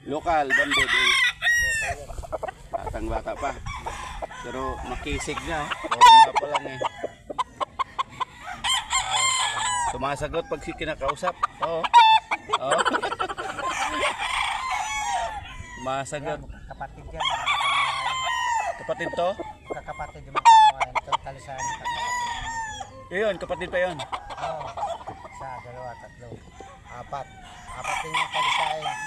Lokal, banded eh. Batang bata pa. Pero makisig na. Forma pa lang eh. Sumasagot pag kinakausap. Oo. Oo. Sumasagot. Kapatid yan. Kapatid to? Kakapatid yung mga kanawayan. Itong talisayan. Yun, kapatid pa yun. Oo. Isa, dalawa, tatlo. Apat. Apat din yung talisayan.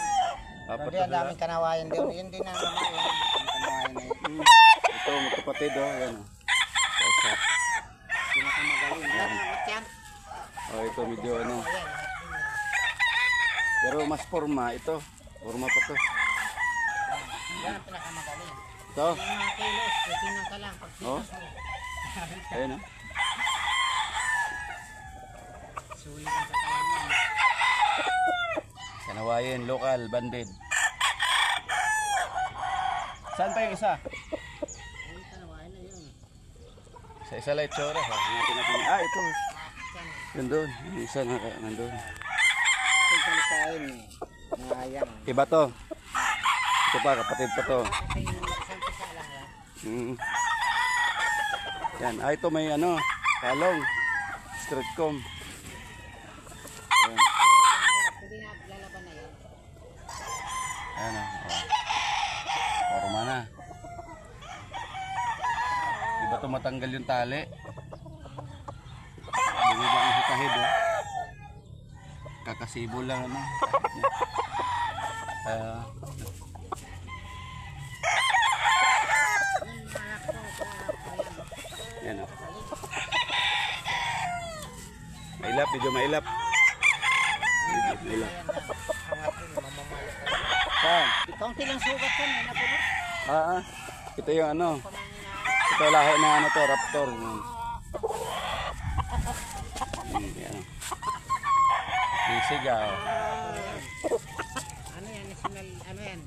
Apat Hindi, ang daming kanawayan din. Yun din ang naman yun. Ang kanawayan na yun. Ito, magkapatid oh. Yan oh. Kausap. Pinakamagaling. Yan, yan. Oh, ito medyo ano. Pero mas forma ito. Forma pa to. Yan ang pinakamagaling. Ito. Yung mga kilos, titingnan ka lang. Pag Oh. Ayun oh. sulit ang katawan mo. Kanawayan, local, banded. Saan pa yung isa? Yung kanawayan na yun. Sa isa lang itsura. Hanapin natin. Ah, ito. Yun doon. Yung isa nandun. Itong talisayan eh. Nangayang. Iba to. Ito pa, kapatid pa to. Kasi yung isang pisa lang yan. Yan. Ah, ito may ano. Kalong. Straight comb. Ayan. Hindi na lalaban na yan. Ayan o. Oh. Forma na. Di ba ito matanggal yung tali? Bumibak yung hikahid o. Kakasibol lang ano. Yan o. Mailap, medyo mailap. Mailap. Saan? Kaunti lang sugat yan. May napulot. Ito yung ano. Ito lahi na ano to, raptor. Yan. Isigaw. Ano yan? National, ano yan?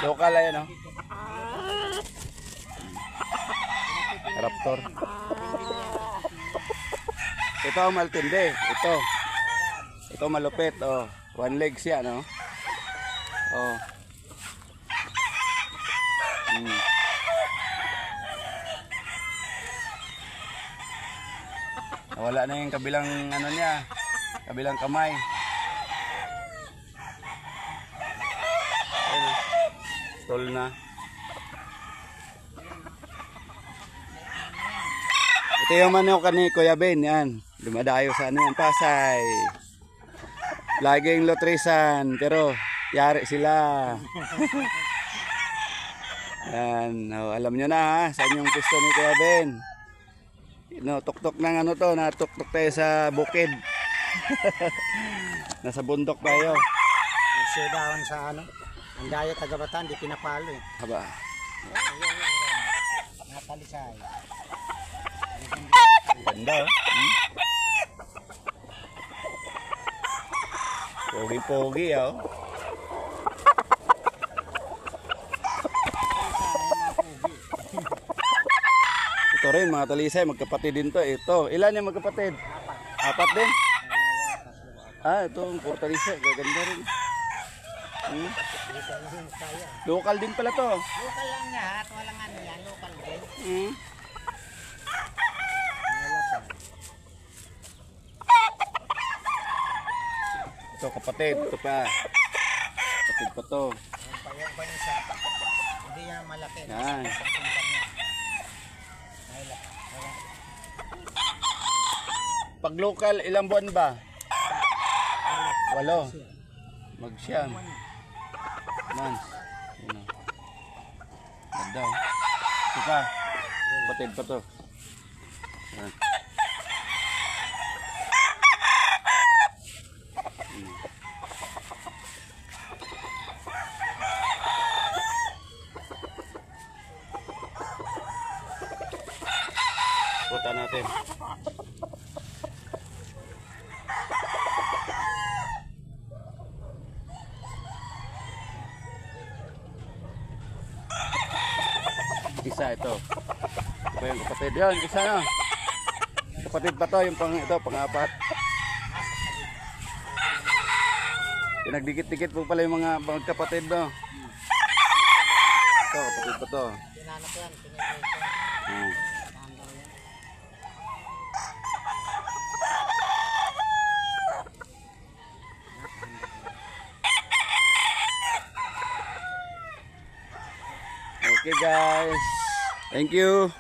Local ayan o. Raptor. Ito ang maltindi. Ito. Ito malupit. Oh. One leg siya no. Oh. Nawala na yung kabilang ano niya. Kabilang kamay. Ayun. Tol na. Ito yung manok ni Kuya Ben. Yan. Dumadayo sa ano yan. Pasay. Laging lotrisan. Pero yari sila. Yan. Oh, alam nyo na ha. Saan yung pisto ni Kuya Ben. No, tuktok ng ano to. Natuktok tayo sa bukid. Nasa bundok tayo. Nagsidawan sa ano? Ang daya taga-Bataan, di pinapalo eh. Haba. Natalisay. Ganda oh. Pogi-pogi oh. Ito rin mga talisay, magkapatid din to. Ito, ilan yung magkapatid? Apat din? Ah, ito ang puro talisay, gaganda rin. Local din pala to. Local lang lahat, walang ano yan, local din. Ito kapatid, ito pa. Kapatid pa to. Yung pa isa, hindi yan malaki. Yan. Pag local, ilang buwan ba? 8. Magsyam. Months. Yun o. Ganda o. Ito pa. Kapatid pa to. Yan. Puta natin. Isa ito. Ito yung kapatid. Yan, isa na. Kapatid pa to, yung pang ito, pang-apat. Pinagdikit-dikit po pala yung mga magkapatid, no? Ito, kapatid pa to. Tinanap yan, pinipresyon. Hmm. Tanda yan. Okay guys. Thank you.